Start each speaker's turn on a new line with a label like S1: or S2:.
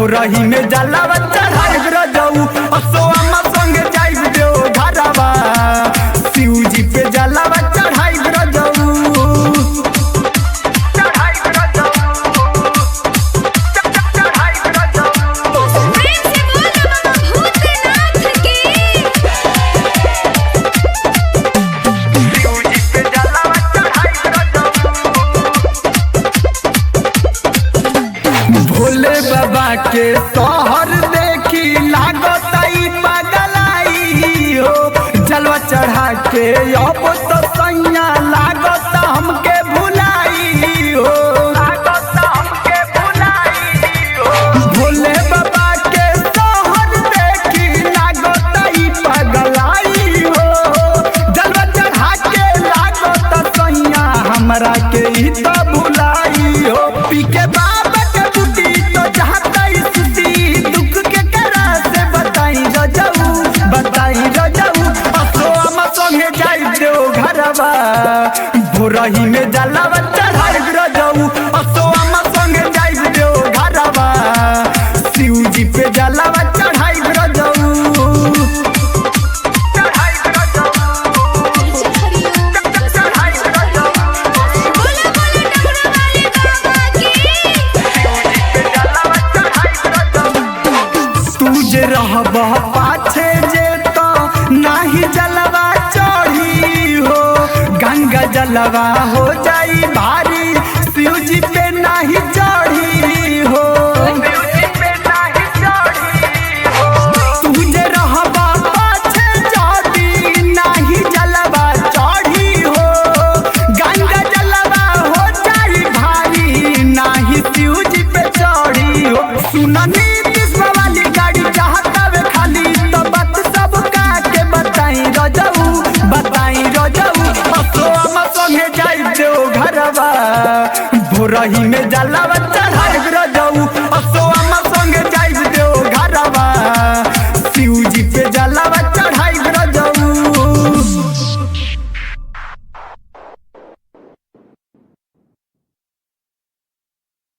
S1: भोरही में जलावा चढ़ाई रजऊ असोमा संगे जाइब देओ घरवा शिवजी पे जलावा चढ़ाई रजऊ भोले बाबा के शहर देखी लागताई पगलाई हो जलवा चढ़ा के अब तो सैया लागता हमके भुलाई हो भोले बाबा के शहर देखी लागताई पगलाई हो जलवा चढ़ा के लागता सैया हमरा के ही तो भुलाई हो पी के बाबा भोरही में जलावा चढ़ाई रजऊ असोमा संगे जाइब देओ घरवा शिवजी पे जलावा चढ़ाई रजऊ तुझे रहबा पाछे जे तो नाही जलवा चढ़ी हो गंगा जलवा हो जाई भारी शिवजी पे नाही चढ़ी हो तुझे रहबा पाछे चढ़ी नाही जलवा चढ़ी हो गंगा जलवा हो जाई भारी नाही शिवजी पे चढ़ी हो सुननी वाली गाड़ी चाहतावे खाली तो बात सब का के बताई रजऊ असोमा संगे जाई देओ घरवा भोरही में जलावा चढ़ाई रजऊ